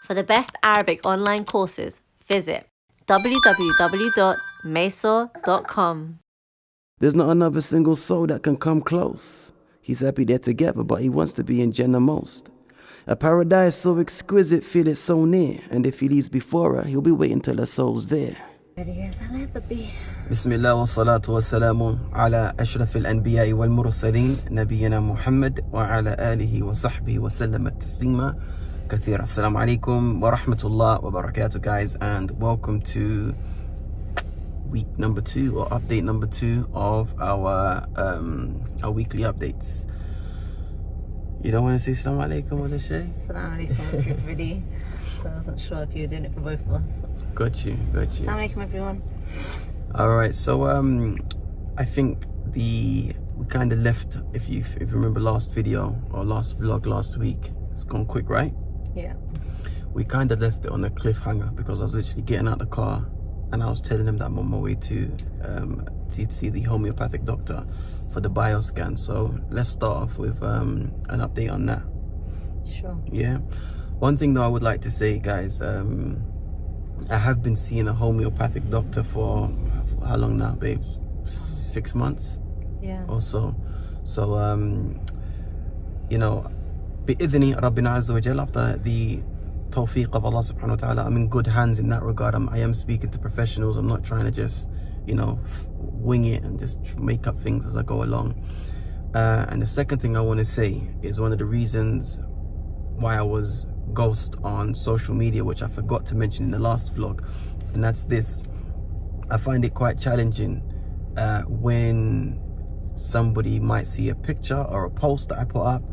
For the best Arabic online courses, visit www.maysor.com. There's not another single soul that can come close. He's happy they're together, but he wants to be in Jannah most. A paradise so exquisite, feel it so near. And if he leaves before her, he'll be waiting till her soul's there. بسم الله والصلاة والسلام على أشرف الأنبياء والمرسلين نبينا محمد وعلى آله وصحبه وسلم تسليما كثيرا. Assalamu alaikum wa rahmatullah wa barakatuh, guys, and welcome to week number 2 or update number 2 of our weekly updates. You don't want to say Assalamu alaikum, what they say? Assalamu alaikum, everybody. So I wasn't sure if you were doing it for both of us. Got you. Assalamu alaikum, everyone. Alright, so I think we kind of left, if you remember last video or last vlog last week, it's gone quick, right? Yeah. We kind of left it on a cliffhanger because I was literally getting out the car and I was telling him that I'm on my way to see the homeopathic doctor for the bioscan. So let's start off with an update on that. Sure. Yeah. One thing though I would like to say, guys, I have been seeing a homeopathic doctor for how long now, babe? 6 months? Yeah. Or so. So, you know, بإذن ربنا عز وجل, after the tawfiq of Allah subhanahu wa ta'ala, I'm in good hands in that regard. I am speaking to professionals. I'm not trying to just, you know, wing it and just make up things as I go along. And the second thing I want to say is one of the reasons why I was ghost on social media, which I forgot to mention in the last vlog, and that's this. I find it quite challenging when somebody might see a picture or a post that I put up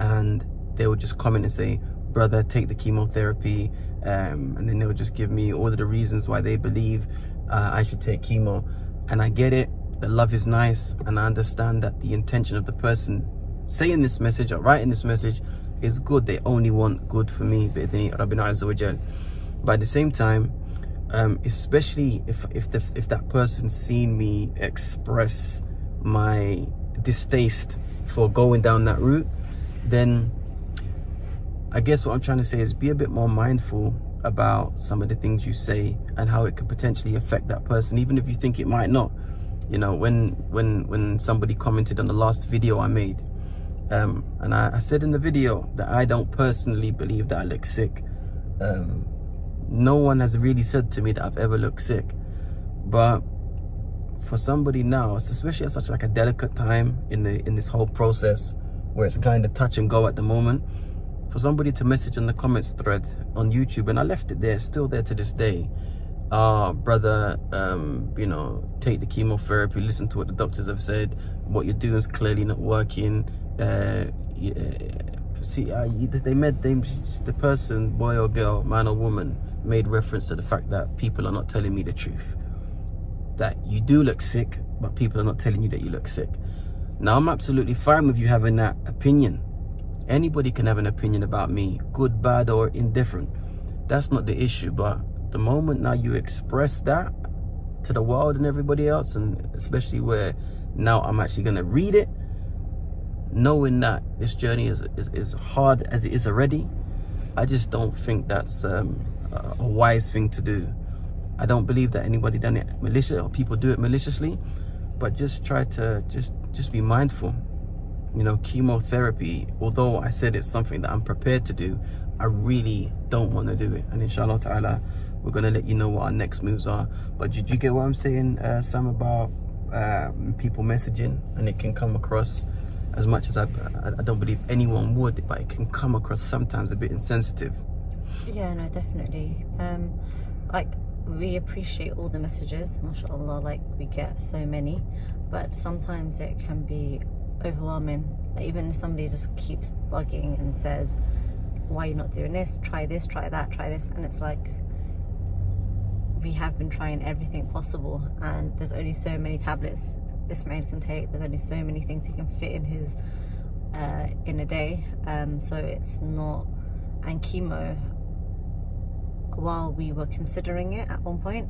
and they will just comment and say, brother, take the chemotherapy, and then they'll just give me all of the reasons why they believe I should take chemo. And I get it, the love is nice, and I understand that the intention of the person saying this message or writing this message is good. They only want good for me, but at the same time, especially if that person's seen me express my distaste for going down that route, then I guess what I'm trying to say is be a bit more mindful about some of the things you say and how it could potentially affect that person, even if you think it might not. You know, when somebody commented on the last video I made, and I said in the video that I don't personally believe that I look sick. No one has really said to me that I've ever looked sick, but for somebody now, especially at such like a delicate time in this whole process where it's kind of touch and go at the moment, for somebody to message in the comments thread on YouTube, and I left it there, still there to this day, brother, you know, take the chemotherapy, listen to what the doctors have said, what you're doing is clearly not working. The person, boy or girl, man or woman, made reference to the fact that people are not telling me the truth, that you do look sick, but people are not telling you that you look sick. Now, I'm absolutely fine with you having that opinion. Anybody can have an opinion about me, good, bad, or indifferent. That's not the issue. But the moment now you express that to the world and everybody else, and especially where now I'm actually going to read it, knowing that this journey is hard as it is already, I just don't think that's a wise thing to do. I don't believe that anybody done it maliciously or people do it maliciously, but just try to just be mindful. You know, chemotherapy, although I said it's something that I'm prepared to do, I really don't want to do it. And inshallah ta'ala, we're going to let you know what our next moves are. But did you get what I'm saying, Sam, about people messaging? And it can come across, as much as I don't believe anyone would, but it can come across sometimes a bit insensitive. Yeah, no, definitely. Like, we appreciate all the messages, mashallah, like we get so many, but sometimes it can be overwhelming. Like, even if somebody just keeps bugging and says, why are you not doing this, try that, try this, and it's like, we have been trying everything possible, and there's only so many tablets this man can take, there's only so many things he can fit in his in a day, so it's not. And chemo, while we were considering it at one point,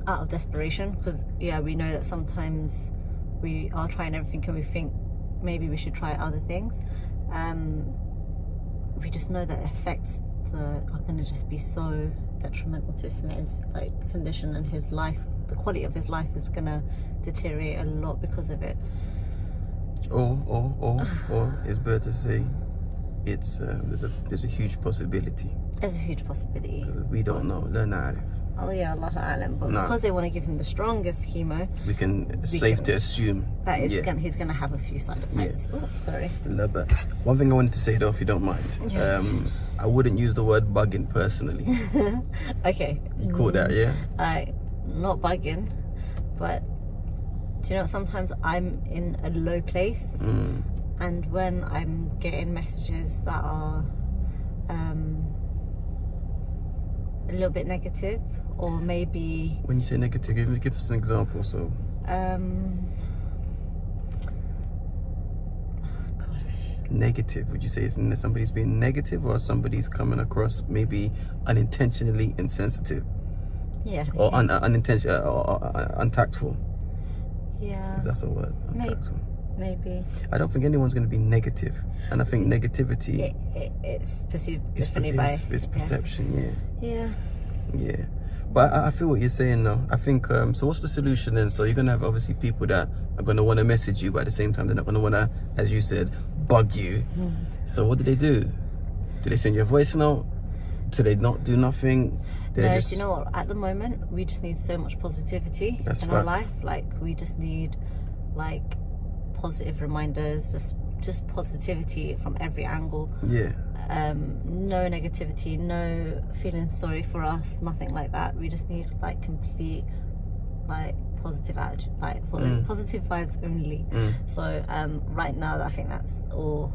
out of desperation, because yeah, we know that sometimes we are trying everything and we think maybe we should try other things, we just know that effects are going to just be so detrimental to Ismail's like condition, and his life, the quality of his life is going to deteriorate a lot because of it. Or it's better to say it's there's a huge possibility. There's a huge possibility. We don't know. La na'rif. Oh yeah, Allahu A'lam. But No. because they want to give him the strongest chemo, It's safe to assume that is yeah. he's gonna have a few side effects. Oh, sorry. No, but one thing I wanted to say though, if you don't mind, Yeah. I wouldn't use the word bugging personally. Okay. You caught that, yeah? Not bugging, but do you know what? Sometimes I'm in a low place, and when I'm getting messages that are a little bit negative, or maybe When you say negative, give us an example. So negative, would you say it's somebody's being negative, or somebody's coming across maybe unintentionally insensitive, yeah, or unintentional or untactful? yeah, If that's a word, untactful. maybe I don't think anyone's going to be negative, and I think negativity it's perceived is differently by perception. yeah. Yeah. But I feel what you're saying though. I think so what's the solution then? So you're gonna have obviously people that are gonna want to message you, but at the same time they're not gonna want to, as you said, bug you. So what do? Do they send you a voice note? Do they not do nothing? Do they No, just... do you know what? At the moment, we just need so much positivity That's in our facts. life. Like, we just need like positive reminders, just positivity from every angle. Yeah. No negativity, no feeling sorry for us, nothing like that. We just need like complete like positive attitude, like positive vibes only. So right now I think that's all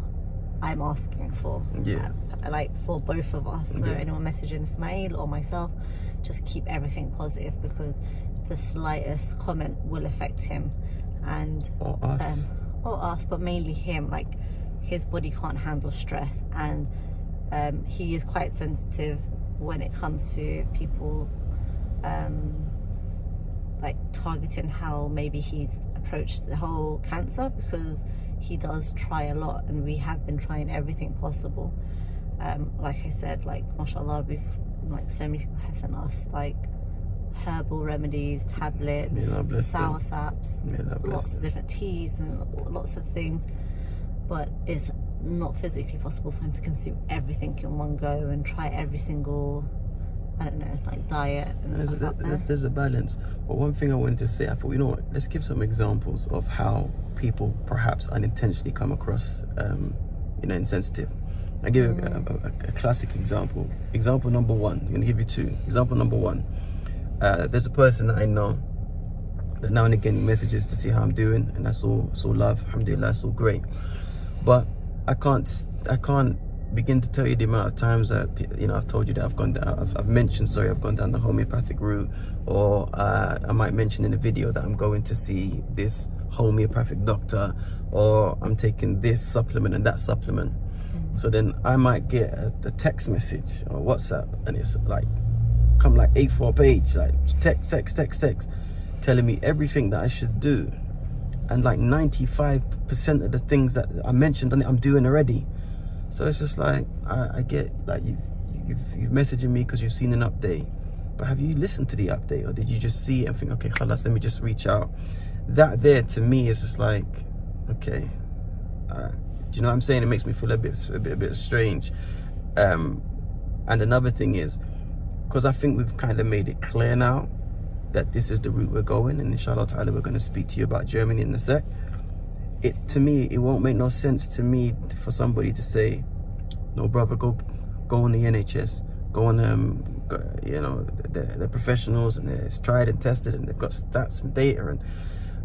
I'm asking for. Yeah. Like for both of us. So Yeah. anyone messaging Ismail or myself, just keep everything positive, because the slightest comment will affect him, and Or us. but mainly him. Like, his body can't handle stress, and he is quite sensitive when it comes to people like targeting how maybe he's approached the whole cancer, because he does try a lot, and we have been trying everything possible. Like I said, like mashallah, we've like so many people have sent us like herbal remedies, tablets, May Allah bless them. sour saps, May Allah bless lots of them. different teas and lots of things, but it's not physically possible for him to consume everything in one go and try every single, I don't know, like diet and stuff out there. There's a balance. But one thing I wanted to say, I thought, you know what, let's give some examples of how people perhaps unintentionally come across insensitive. I give a classic example. Example number one. I'm going to give you two. Example number one. There's a person that I know that now and again he messages to see how I'm doing, and that's all love. Alhamdulillah, it's all great. But I can't begin to tell you the amount of times that I've told you that I've gone down. I've mentioned, I've gone down the homeopathic route, or I might mention in a video that I'm going to see this homeopathic doctor, or I'm taking this supplement and that supplement. So then I might get a text message or WhatsApp, and it's like come like A4 page, like text, telling me everything that I should do, and like 95% of the things that I mentioned on it I'm doing already. So it's just like I get like you've messaging me because you've seen an update, but have you listened to the update, or did you just see it and think, okay, khalas, let me just reach out? That there to me is just like, okay, do you know what I'm saying? It makes me feel a bit strange. And another thing is, because I think we've kind of made it clear now that this is the route we're going, and inshallah ta'ala we're going to speak to you about Germany in a sec. To me, it won't make no sense to me for somebody to say, no brother, go on the NHS, go on they're professionals, and it's tried and tested, and they've got stats and data, and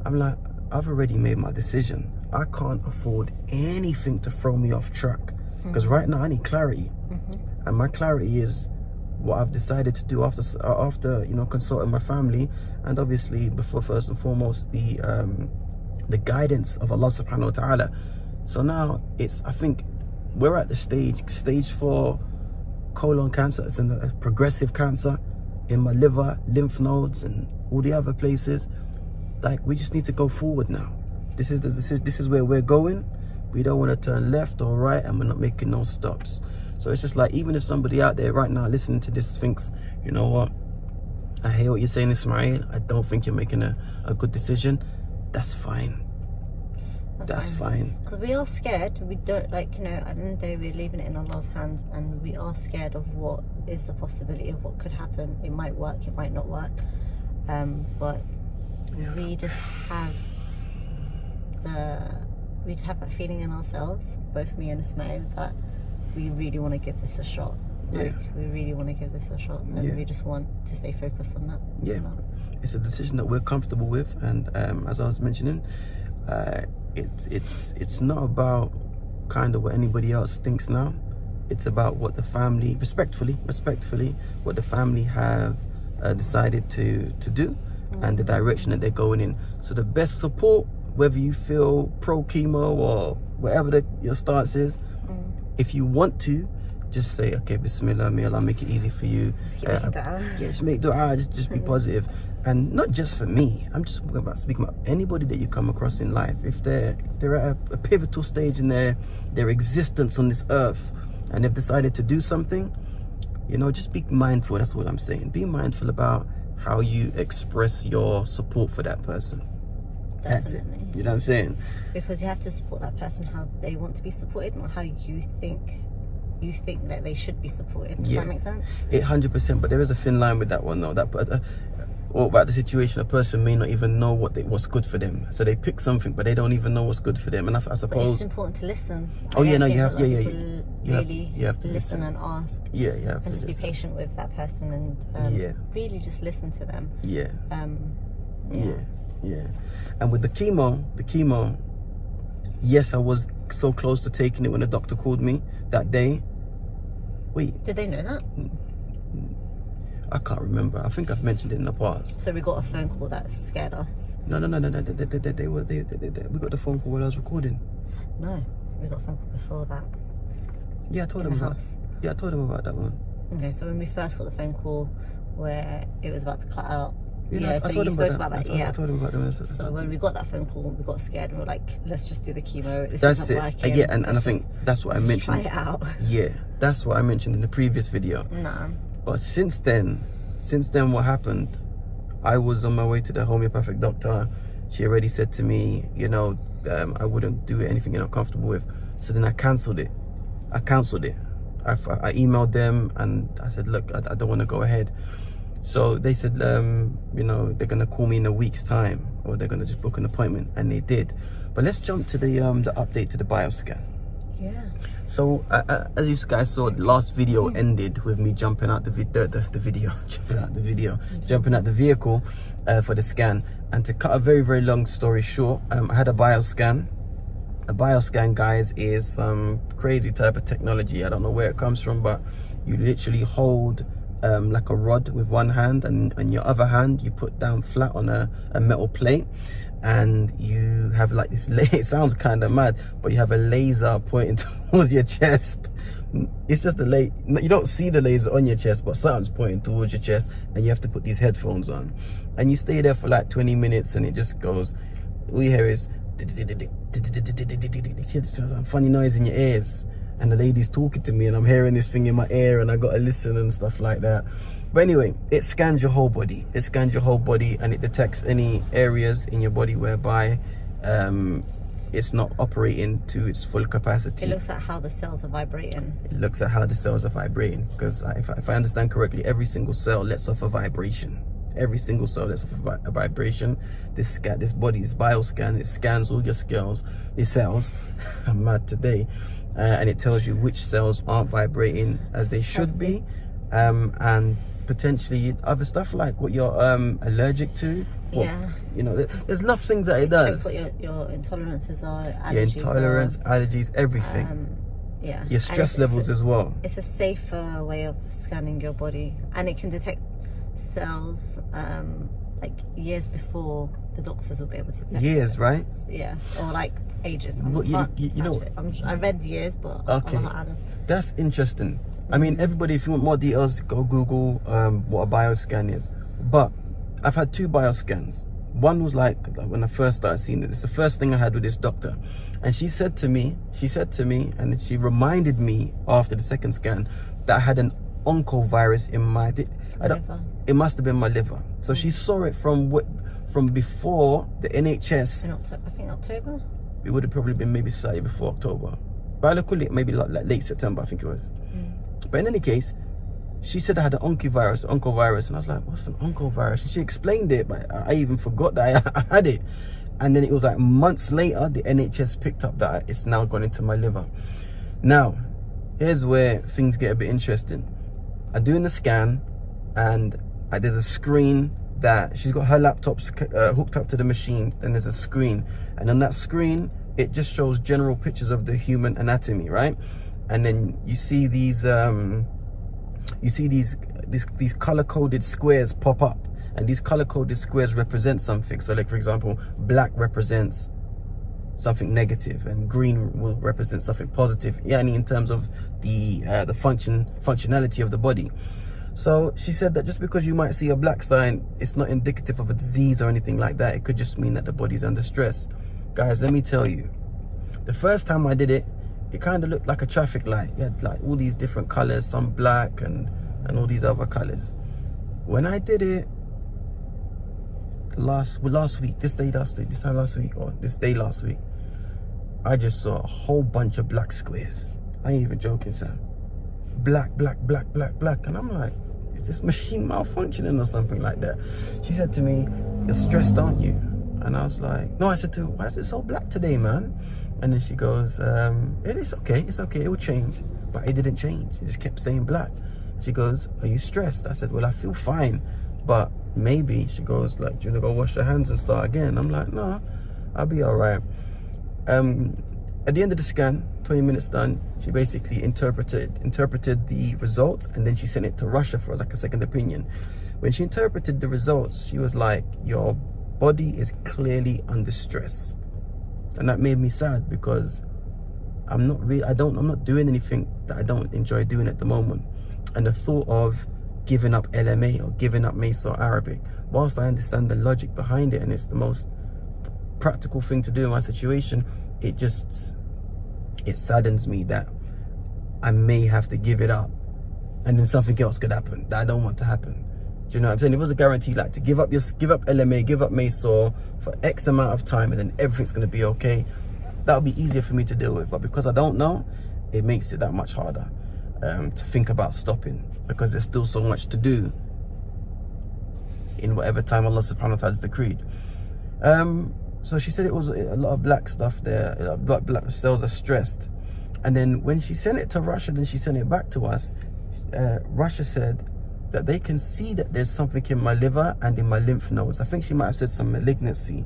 I'm like, I've already made my decision. I can't afford anything to throw me off track, because right now I need clarity, and my clarity is what I've decided to do after consulting my family, and obviously before first and foremost the guidance of Allah subhanahu wa ta'ala. So now I think we're at the stage 4 colon cancer. It's a progressive cancer in my liver, lymph nodes, and all the other places. Like, we just need to go forward now. This is where we're going. We don't want to turn left or right, and we're not making no stops. So it's just like, even if somebody out there right now listening to this thinks, you know what, I hear what you're saying, Ismail, I don't think you're making a good decision, that's fine. That's fine. Because we are scared. We don't, like, you know, at the end of the day, we're leaving it in Allah's hands, and we are scared of what is the possibility of what could happen. It might work, it might not work. But we just have that feeling in ourselves, both me and Ismail, that we really want to give this a shot. Like, we really want to give this a shot, and we just want to stay focused on that. Yeah, you know? It's a decision that we're comfortable with, and as I was mentioning, it's not about kind of what anybody else thinks now. It's about what the family, respectfully, what the family have decided to do, and the direction that they're going in. So the best support, whether you feel pro chemo or whatever your stance is, if you want to, just say, okay, Bismillah, may Allah make it easy for you. Just keep making dua. Yeah, just make dua, just be positive. And not just for me, I'm just speaking about anybody that you come across in life. If they're at a pivotal stage in their existence on this earth, and they've decided to do something, you know, just be mindful. That's what I'm saying. Be mindful about how you express your support for that person. That's it. You know what I'm saying? Because you have to support that person how they want to be supported, not how you think that they should be supported. Does that make sense? 100%. But there is a thin line with that one, though. Or about the situation, a person may not even know what's good for them, so they pick something, but they don't even know what's good for them. And I suppose but it's important to listen. You have to listen and ask. Yeah, you have and to just be patient with that person, and really just listen to them. Yeah. And with the chemo, yes, I was so close to taking it when the doctor called me that day. Wait, did they know that? I can't remember. I think I've mentioned it in the past. So we got a phone call that scared us. No. We got the phone call while I was recording. No, we got a phone call before that. Yeah, I told them about. Yeah, I told them about that one. Okay, so when we first got the phone call where it was about to cut out. I told you him spoke about that. I told him about that. So when we got that phone call, we got scared and we were like, let's just do the chemo. This that's isn't it. working. Yeah, and I think that's what I mentioned. Try it out. Yeah, that's what I mentioned in the previous video. Nah. But since then, what happened? I was on my way to the homeopathic doctor. She already said to me, you know, I wouldn't do anything you're not comfortable with. So then I cancelled it. I emailed them and I said, look, I don't want to go ahead. So they said, you know, they're gonna call me in a week's time, or they're gonna just book an appointment, and they did. But let's jump to the update to the bioscan. Yeah. So as you guys saw, the last video ended with me jumping out the vehicle for the scan. And to cut a very, very long story short, I had a bioscan. A bioscan, guys, is some crazy type of technology. I don't know where it comes from, but you literally hold like a rod with one hand, and on your other hand you put down flat on a metal plate, and you have like this it sounds kind of mad, but you have a laser pointing towards your chest. It's just you don't see the laser on your chest, but something's pointing towards your chest, and you have to put these headphones on, and you stay there for like 20 minutes, and it just goes, all you hear is funny noise in your ears, and the lady's talking to me, and I'm hearing this thing in my ear, and I gotta listen and stuff like that. But anyway, it scans your whole body. And it detects any areas in your body whereby it's not operating to its full capacity. It looks at how the cells are vibrating. Because if I understand correctly, every single cell lets off a vibration. This body's bioscan, it scans all your cells. I'm mad today. And it tells you which cells aren't vibrating as they should be, and potentially other stuff like what you're allergic to. You know, there's lots of things that it does. Checks what your intolerances are, allergies allergies, everything. Your stress levels as well. It's a safer way of scanning your body, and it can detect cells like years before the doctors will be able to detect years, right? Yeah, or like ages. I read years, but okay, I'm not out of. That's interesting. I mean, everybody, if you want more details, go Google what a bioscan is. But I've had 2 bioscans. One was like when I first started seeing it. It's the first thing I had with this doctor, and she said to me, and she reminded me after the second scan that I had an oncovirus in my Liver. it must have been my liver. So she saw it from before the NHS. In October, I think October. It would have probably been maybe slightly before October, but I look at it maybe like late September, I think it was. But in any case, she said I had an oncovirus, and I was like, what's an oncovirus? And she explained it, but I even forgot that I had it. And then it was like months later, the NHS picked up that it's now gone into my liver. Now, here's where things get a bit interesting. I'm doing the scan, and there's a screen that she's got her laptops hooked up to the machine, and there's a screen, and on that screen it just shows general pictures of the human anatomy, right? And then you see these these color-coded squares pop up, and these color-coded squares represent something. So like, for example, black represents something negative and green will represent something positive, in terms of the functionality of the body. So she said that just because you might see a black sign, it's not indicative of a disease or anything like that. It could just mean that the body's under stress. Guys, let me tell you, the first time I did it, it kind of looked like a traffic light. You had like all these different colors, some black and all these other colors. When I did it last week, this day last week, I just saw a whole bunch of black squares. I ain't even joking, Sam. Black. And I'm like, is this machine malfunctioning or something like that? She said to me, you're stressed, aren't you? And I was like, no. I said to her, why is it so black today, man? And then she goes, it's okay, it will change. But it didn't change, it just kept saying black. She goes, are you stressed? I said, well, I feel fine, but maybe. She goes, like, do you want to go wash your hands and start again? I'm like, no, I'll be all right. At the end of the scan, 20 minutes done, she basically interpreted the results, and then she sent it to Russia for like a second opinion. When she interpreted the results, she was like, your body is clearly under stress. And that made me sad, because I'm not doing anything that I don't enjoy doing at the moment. And the thought of giving up LMA or giving up Mace or Arabic, whilst I understand the logic behind it and it's the most practical thing to do in my situation, it saddens me that I may have to give it up, and then something else could happen that I don't want to happen. Do you know what I'm saying? It was a guarantee, like, to give up LMA, give up Mace for X amount of time, and then everything's going to be okay. That would be easier for me to deal with. But because I don't know, it makes it that much harder to think about stopping, because there's still so much to do in whatever time Allah subhanahu wa ta'ala has decreed. So she said it was a lot of black stuff there. Black cells are stressed. And then when she sent it to Russia, then she sent it back to us. Russia said that they can see that there's something in my liver and in my lymph nodes. I think she might have said some malignancy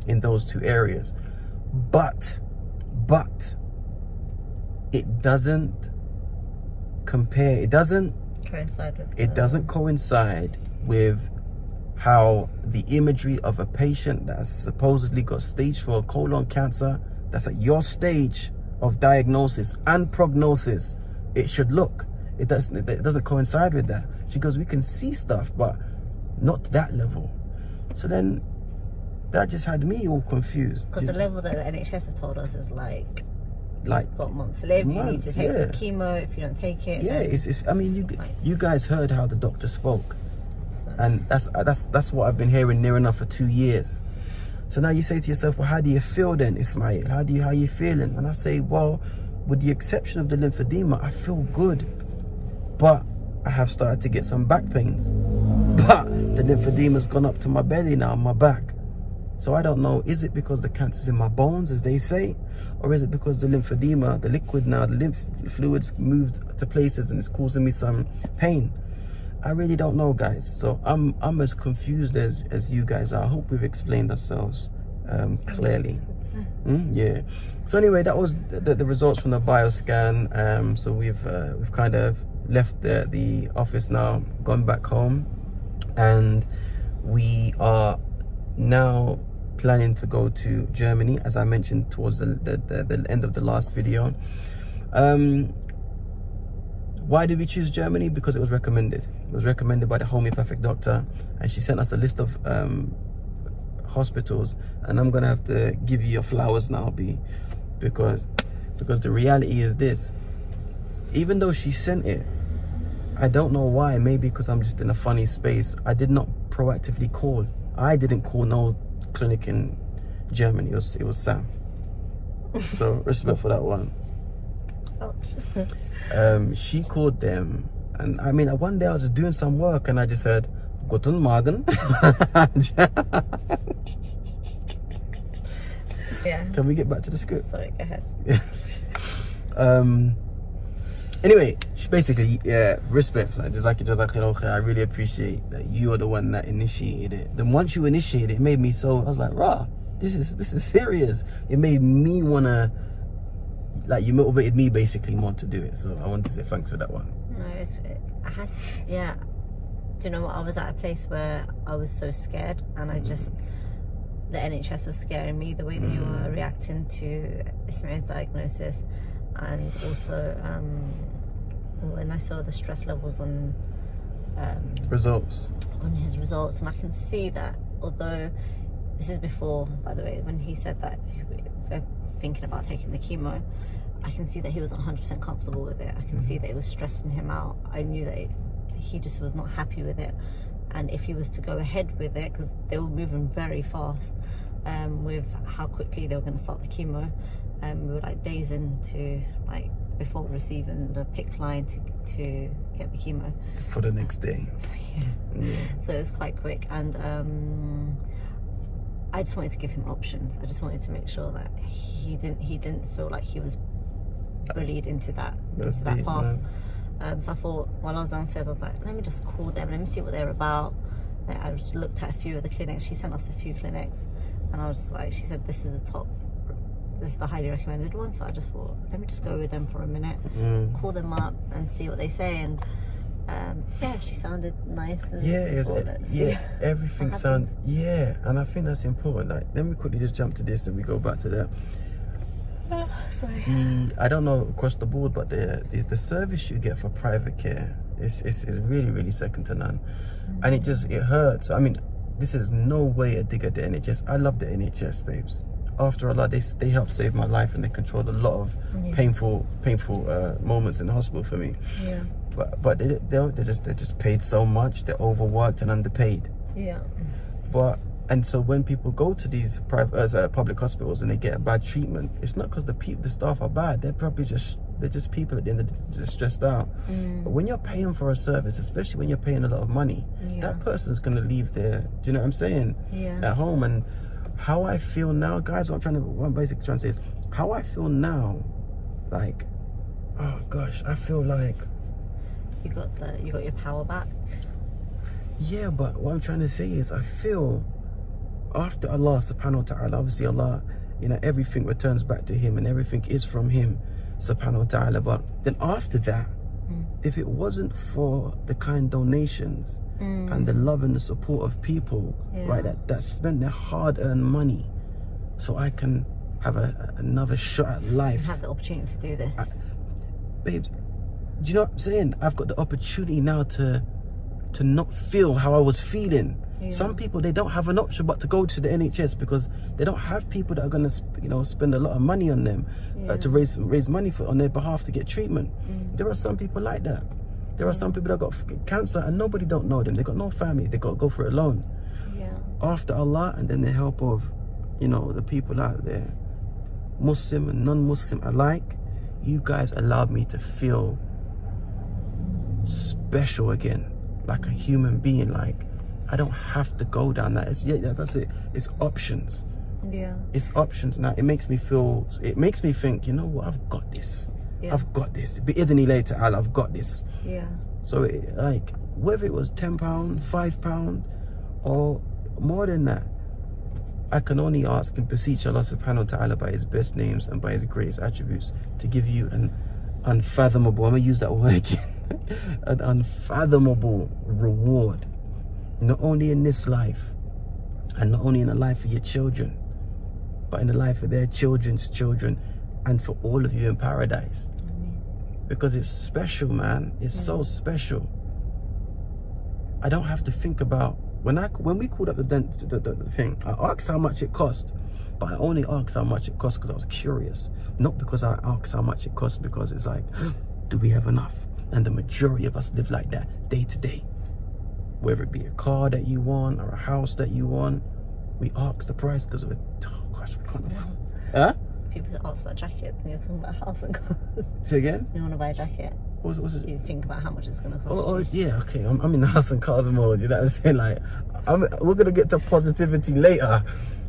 in those two areas. But it doesn't compare. It doesn't coincide with how the imagery of a patient that has supposedly got stage 4 colon cancer, that's at your stage of diagnosis and prognosis, it should look. It doesn't coincide with that. She goes, we can see stuff, but not to that level. So then that just had me all confused. Because the level that the NHS have told us is like got months to live. You need to take the chemo. If you don't take it, it's I mean, you guys heard how the doctor spoke. And that's what I've been hearing near enough for 2 years. So now you say to yourself, well, how do you feel then, Ismail? How are you feeling? And I say, well, with the exception of the lymphedema, I feel good. But I have started to get some back pains. But the lymphedema's gone up to my belly now, my back. So I don't know, is it because the cancer's in my bones, as they say? Or is it because the lymphedema, the liquid now, the lymph fluids moved to places and it's causing me some pain? I really don't know, guys. So I'm as confused as you guys are. I hope we've explained ourselves clearly. Yeah. So anyway, that was the results from the bioscan. So we've kind of left the office now, gone back home, and we are now planning to go to Germany, as I mentioned towards the end of the last video. Why did we choose Germany? Because it was recommended. It was recommended by the homeopathic doctor, and she sent us a list of hospitals, and I'm gonna have to give you your flowers now, B, because the reality is this: even though she sent it, I don't know why. Maybe because I'm just in a funny space. I did not proactively call. I didn't call no clinic in Germany. It was Sam. So respect for that one. Ouch. She called them, and I mean, one day I was doing some work, and I just said, "Guten Morgen." Yeah. Can we get back to the script? Sorry, go ahead. Anyway, she basically, respect. I really appreciate that you are the one that initiated it. Then once you initiated it, it made me so, I was like, rah, this is serious. It made me wanna, like, you motivated me basically more to do it. So I want to say thanks for that one. No, yeah. Do you know what? I was at a place where I was so scared, and I just, the NHS was scaring me, the way that you were reacting to Ismail's diagnosis, and also when I saw the stress levels on his results, and I can see that, although this is before, by the way, when he said that we're thinking about taking the chemo, I can see that he wasn't 100% comfortable with it. I can see that it was stressing him out. I knew that he just was not happy with it, and if he was to go ahead with it, because they were moving very fast with how quickly they were going to start the chemo, we were like days into, like, before receiving the PICC line to get the chemo for the next day. Yeah. So it was quite quick, and I just wanted to give him options. I just wanted to make sure that he didn't feel like he was bullied into that path. So I thought, while I was downstairs, I was like, let me just call them, let me see what they're about. And I just looked at a few of the clinics. She sent us a few clinics, and I was like, she said this is the highly recommended one. So I just thought, let me just go with them for a minute, call them up and see what they say. And she sounded nice. And everything sounds, and I think that's important. Like, let me quickly just jump to this and we go back to that. Sorry. I don't know across the board, but the service you get for private care is really, really second to none. And it hurts. I mean, this is no way a dig at the NHS. I love the NHS, babes. After Allah, they helped save my life, and they controlled a lot of painful moments in the hospital for me. Yeah. But they're just paid so much. They're overworked and underpaid. Yeah. And so when people go to these public hospitals and they get a bad treatment, it's not because the staff are bad. They're probably just people at the end of the day, just stressed out. But when you're paying for a service, especially when you're paying a lot of money, that person's gonna leave there. Do you know what I'm saying? Yeah. At home. And how I feel now, guys, what I'm basically trying to say is how I feel now. Like, oh gosh, I feel like you got your power back. Yeah, but what I'm trying to say is I feel, after Allah subhanahu wa ta'ala, obviously Allah, everything returns back to him and everything is from him subhanahu wa ta'ala, but then after that, if it wasn't for the kind donations and the love and the support of people, right, that spent their hard-earned money so I can have another shot at life, have the opportunity to do this, babes, do you know what I'm saying? I've got the opportunity now to not feel how I was feeling. Some people, they don't have an option but to go to the NHS because they don't have people that are going to spend a lot of money on them to raise money on their behalf to get treatment. There are some people like that. There are some people that got cancer and nobody don't know them. They got no family. They got to go for it alone. After Allah, and then the help of the people out there, Muslim and non-Muslim alike, you guys allowed me to feel special again, like a human being. Like, I don't have to go down that. That's it. It's options. Yeah. It's options. Now it makes me think, you know what, I've got this. I've got this. Bi'idhni later, I've got this. Yeah. So like, whether it was £10, £5, or more than that, I can only ask and beseech Allah subhanahu wa ta'ala by his best names and by his greatest attributes to give you an unfathomable, I'm gonna use that word again, an unfathomable reward, not only in this life and not only in the life of your children, but in the life of their children's children, and for all of you in paradise. Because it's special, man. It's so special. I don't have to think about When we called up the thing, I asked how much it cost, but I only asked how much it cost because I was curious, not because I asked how much it cost because it's like, do we have enough? And the majority of us live like that day to day. Whether it be a car that you want or a house that you want, we ask the price because we can't afford. Huh? People ask about jackets and you're talking about a house and cars. Say again? You want to buy a jacket? What's it? You think about how much it's going to cost Oh, you. yeah, okay. I'm in the house and cars mode. You know what I'm saying? Like, we're gonna get to positivity later,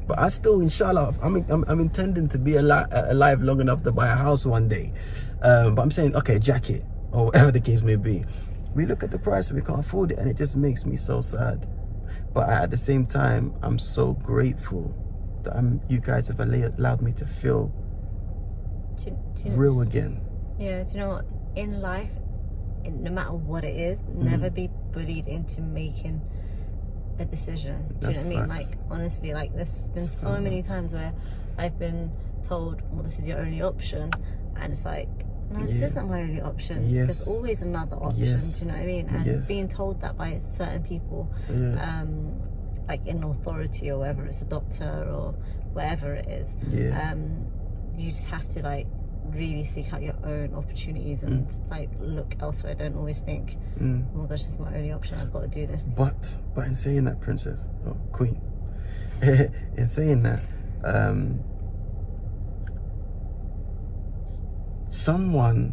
but I still, inshallah, I'm intending to be alive long enough to buy a house one day. But I'm saying, okay, jacket or whatever the case may be. We look at the price and we can't afford it, and it just makes me so sad. But at the same time, I'm so grateful that you guys have allowed me to feel real again. Yeah, do you know what? In life, no matter what it is, never be bullied into making a decision. Do you know what I mean? Like, honestly, like, there's been so many times where I've been told, well, this is your only option, and it's like, no, this isn't my only option. Yes. There's always another option. Yes. Do you know what I mean? And being told that by certain people, like in authority, or whether it's a doctor or whatever it is, you just have to like really seek out your own opportunities and like look elsewhere. Don't always think, oh my gosh, this is my only option, I've got to do this. But in saying that, princess, queen, in saying that, someone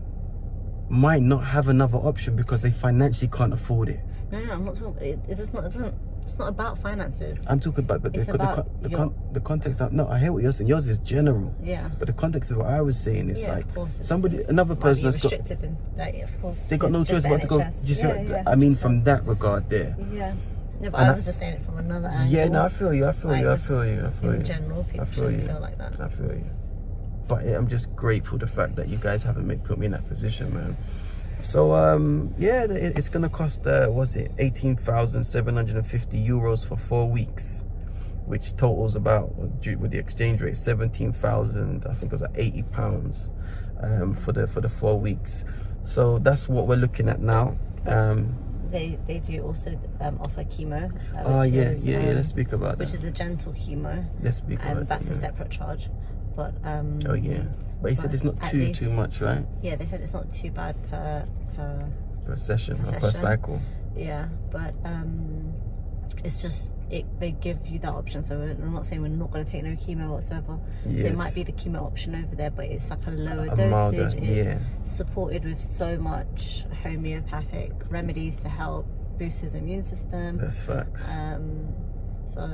might not have another option because they financially can't afford it. No, I'm not talking. It's not about finances. I'm talking about, but the context. No, I hear what you're saying. Yours is general. Yeah. But the context of what I was saying is like, of course, another person that's got, of course, they got no choice but to go. Do you see what I mean from that regard there? Yeah. No, but I was just saying it from another angle. Yeah, no, I feel you. In general, people shouldn't feel like that. I feel you. But I'm just grateful the fact that you guys haven't put me in that position, man. So it's gonna cost was it 18,750 euros for 4 weeks, which totals about, with the exchange rate, 17,000, I think it was like £80 for the 4 weeks. So that's what we're looking at now. They do also offer chemo. Let's speak about that. Which is a gentle chemo. Let's speak about that. That's a separate charge. But but he said it's not too much, right? Yeah, they said it's not too bad per session or per cycle. Yeah, but it's just they give you that option. So I'm not saying we're not going to take no chemo whatsoever. Yes. There might be the chemo option over there, but it's like a lower milder, dosage. It's supported with so much homeopathic remedies to help boost his immune system. That's facts. So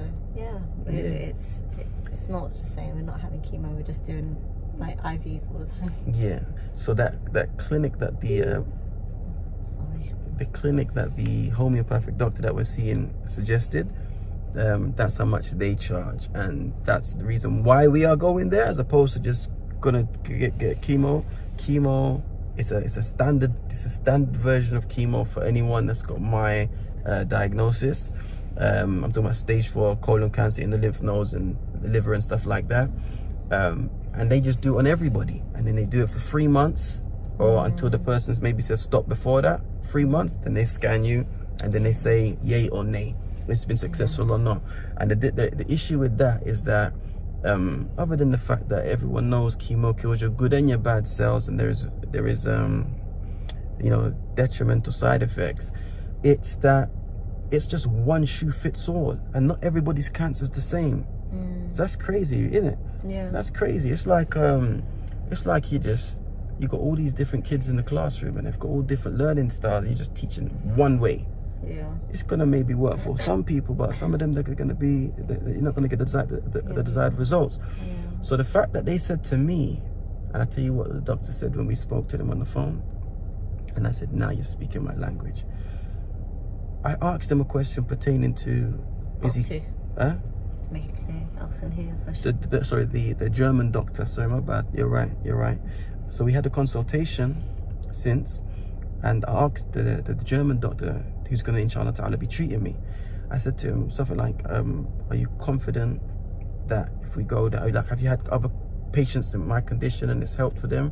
it's not just saying we're not having chemo, we're just doing like IVs all the time. Yeah. So that clinic that the clinic that the homeopathic doctor that we're seeing suggested, that's how much they charge, and that's the reason why we are going there as opposed to just gonna get chemo. Chemo is a standard version of chemo for anyone that's got my diagnosis. I'm talking about stage 4 colon cancer in the lymph nodes and the liver and stuff like that, and they just do it on everybody, and then they do it for 3 months or until the person maybe says stop before that 3 months. Then they scan you and then they say yay or nay, it's been successful or not. And the issue with that is that other than the fact that everyone knows chemo kills your good and your bad cells, and there is detrimental side effects, it's that it's just one shoe fits all, and not everybody's cancer is the same. That's crazy, isn't it? Yeah. That's crazy. It's like you got all these different kids in the classroom, and they've got all different learning styles. You're just teaching one way. Yeah. It's gonna maybe work for some people, but some of them they're not gonna get the desired results. Yeah. So the fact that they said to me, and I tell you what the doctor said when we spoke to them on the phone, and I said, now you're speaking my language. I asked him a question pertaining to, to make it clear, asking here a question. The German doctor. Sorry, my bad. You're right. So we had a consultation since, and I asked the German doctor who's going to, inshallah ta'ala, be treating me. I said to him something like, are you confident that if we go there, like, have you had other patients in my condition and it's helped for them?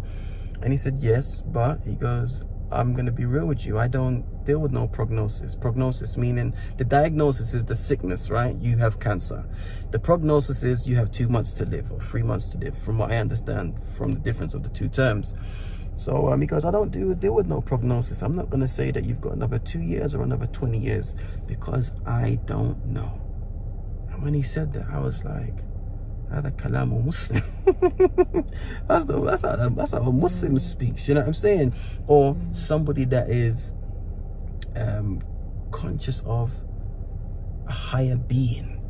And he said yes, but he goes, I'm going to be real with you. I don't deal with no prognosis. Prognosis meaning the diagnosis is the sickness, right? You have cancer. The prognosis is you have 2 months to live or 3 months to live, from what I understand from the difference of the two terms. So he goes, I don't deal with no prognosis. I'm not going to say that you've got another 2 years or another 20 years because I don't know. And when he said that, I was like, هذا كلام Muslim. that's how a Muslim speaks, you know what I'm saying? Or somebody that is conscious of a higher being.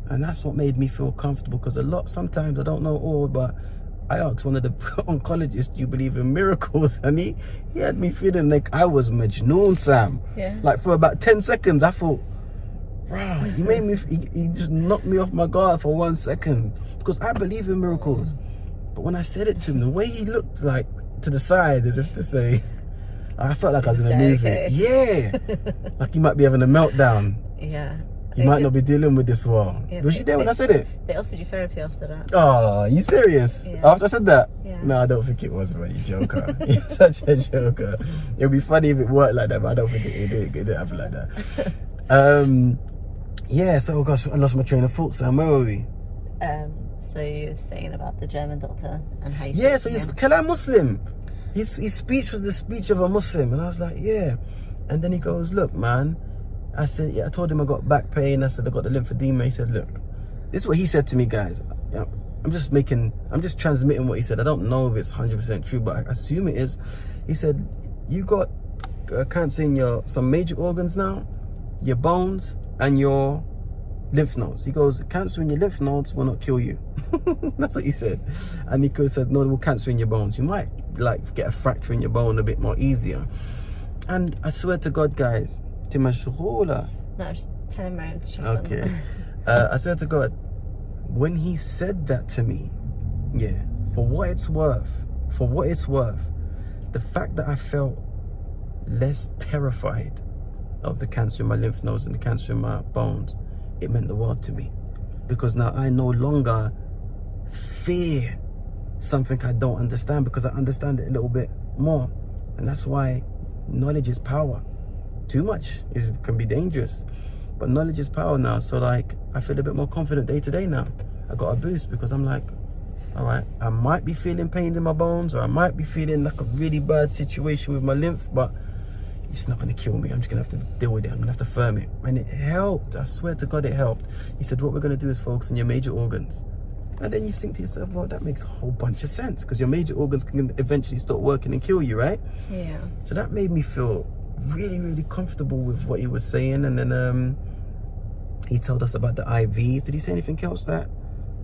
And that's what made me feel comfortable, because sometimes I don't know all, but I asked one of the oncologists, do you believe in miracles? And he had me feeling like I was Majnoon, Sam. Yeah. Like for about 10 seconds, I thought, wow, he just knocked me off my guard for 1 second. Because I believe in miracles. But when I said it to him, the way he looked like to the side, as if to say, I felt like I was in a movie. Okay. Yeah. Like he might be having a meltdown. Yeah. You might not be dealing with this well. Yeah, Was you there when I said it? They offered you therapy after that. Oh, you serious? Yeah. After I said that? Yeah. No, I don't think it was, man. You joker. You're such a joker. It'd be funny if it worked like that, but I don't think it didn't happen like that. Yeah, so gosh, I lost my train of thought, Sam. Where were we? So you were saying about the German doctor and how you Yeah, so he's Kalam Muslim. His speech was the speech of a Muslim. And I was like, yeah. And then he goes, look, man. I said, yeah, I told him I got back pain. I said, I got the lymphedema. He said, look, this is what he said to me, guys. I'm just transmitting what he said. I don't know if it's 100% true, but I assume it is. He said, you got cancer in some major organs now, your bones and your lymph nodes. He goes, cancer in your lymph nodes will not kill you. That's what he said. And he could have said, no, it will cancer in your bones. You might like get a fracture in your bone a bit more easier. And I swear to God, guys, No, just tell him around to check on okay. I swear to God, when he said that to me, yeah, for what it's worth, the fact that I felt less terrified of the cancer in my lymph nodes and the cancer in my bones, it meant the world to me. Because now I no longer fear something I don't understand, because I understand it a little bit more. And that's why knowledge is power. Too much can be dangerous, but knowledge is power now. So like, I feel a bit more confident day to day now. I got a boost because I'm like, all right, I might be feeling pain in my bones, or I might be feeling like a really bad situation with my lymph, but it's not going to kill me. I'm just going to have to deal with it. I'm going to have to firm it. And it helped. I swear to God, it helped. He said, what we're going to do is focus on your major organs. And then you think to yourself, well, that makes a whole bunch of sense, because your major organs can eventually stop working and kill you, right? Yeah. So that made me feel really, really comfortable with what he was saying. And then he told us about the IVs. Did he say anything else that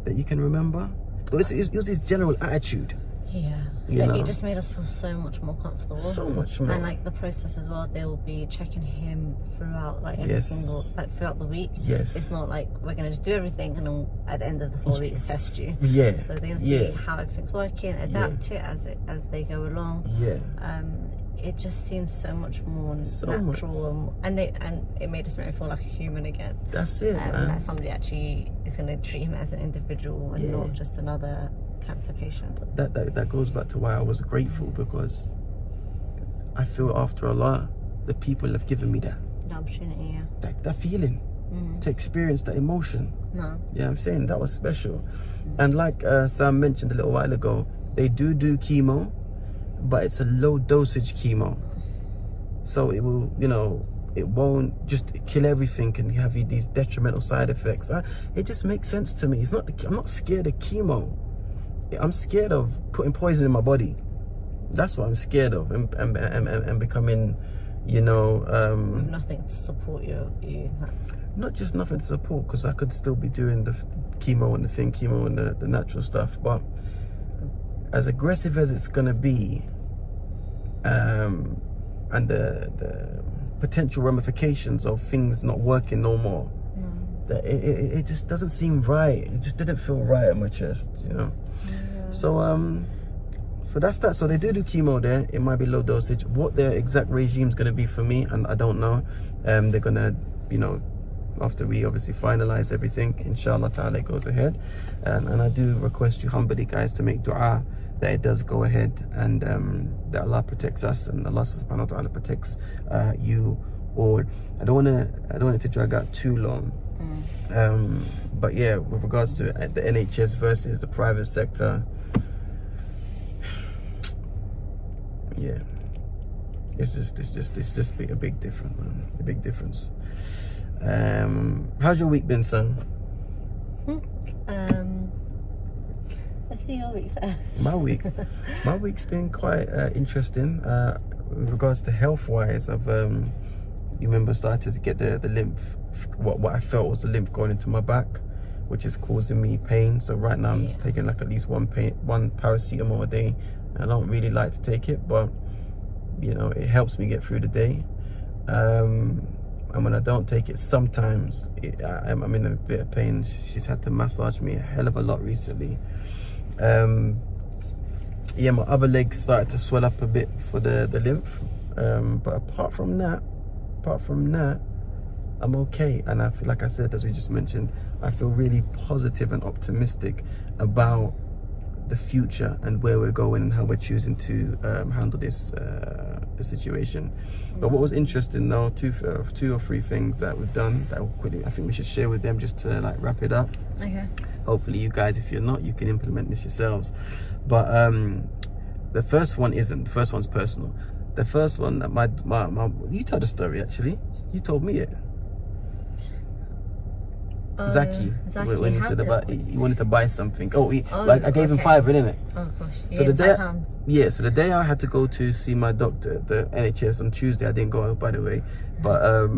you can remember? It was his general attitude. Yeah, it just made us feel so much more comfortable. So much more. And like the process as well, they will be checking him throughout, like every single, like throughout the week. Yes. It's not like we're gonna just do everything and then at the end of the 4 weeks test you. Yeah. So they're gonna see how everything's working, adapt it as they go along. Yeah. It just seems so much more natural, and it made us feel like a human again. That's it. That somebody actually is gonna treat him as an individual and not just another cancer patient. That goes back to why I was grateful, because I feel after Allah, the people have given me that opportunity, that feeling to experience that emotion. Yeah, I'm saying that was special. And like Sam mentioned a little while ago, they do chemo, but it's a low dosage chemo, so it will, it won't just kill everything and have you these detrimental side effects. It just makes sense to me. I'm not scared of chemo. I'm scared of putting poison in my body. That's what I'm scared of, and becoming, with nothing to support you. Not just nothing to support, because I could still be doing the chemo and the natural stuff, but as aggressive as it's gonna be, and the potential ramifications of things not working no more, that it just doesn't seem right. It just didn't feel right at my chest, So that's that. So they do chemo there. It might be low dosage. What their exact regime is going to be for me, and I don't know. They're going to, after we obviously finalize everything, inshallah ta'ala, it goes ahead. And I do request you humbly, guys, to make dua that it does go ahead, and that Allah protects us and Allah subhanahu wa ta'ala protects you all. I don't want it to drag out too long. But yeah, with regards to the NHS versus the private sector, yeah, it's just a big difference, man. A big difference. How's your week been, son? Let's see your week first. My week's been quite interesting. With regards to health-wise, I've you remember started to get the lymph, what I felt was the lymph going into my back, which is causing me pain. So right now I'm just taking like at least one paracetamol a day. I don't really like to take it, but you know, it helps me get through the day. And when I don't take it, sometimes I'm in a bit of pain. She's had to massage me a hell of a lot recently. Yeah, my other leg started to swell up a bit for the lymph. But apart from that, I'm okay. And I feel, like I said, as we just mentioned, I feel really positive and optimistic about the future and where we're going and how we're choosing to handle this the situation. But what was interesting though, two or three things that we've done that I think we should share with them, just to like wrap it up. Okay. Hopefully you guys, if you're not, you can implement this yourselves. But the first one isn't. The first one's personal. The first one that my you told the story actually. You told me it. Zaki, when he said about he wanted to buy something. Like I gave him £5, innit? Oh gosh. So the day I had to go to see my doctor, the NHS, on Tuesday, I didn't go, by the way, but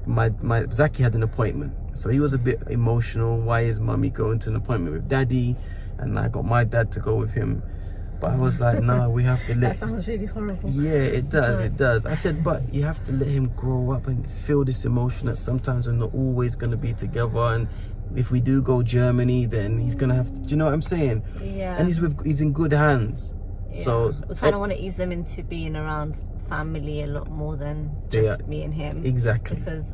my Zaki had an appointment, so he was a bit emotional. Why is mummy going to an appointment with daddy? And I got my dad to go with him. But I was like, no, we have to let... That sounds really horrible. Yeah, it does. I said, but you have to let him grow up and feel this emotion that sometimes we're not always going to be together. And if we do go Germany, then he's going to have to... Do you know what I'm saying? Yeah. And he's in good hands. Yeah. So we kind of want to ease them into being around family a lot more than just me and him. Exactly. Because,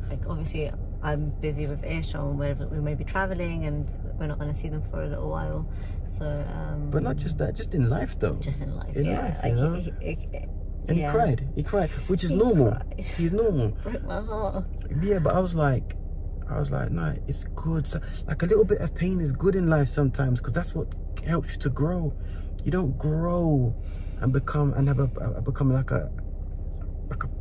like, obviously, I'm busy with Ish, and we may be traveling, and we're not going to see them for a little while. So, but not just that, just in life though. Just in life, And he cried, which is normal. He's normal. Broke my heart. Yeah, but I was like, no, it's good. So, like, a little bit of pain is good in life sometimes, because that's what helps you to grow. You don't grow and become like a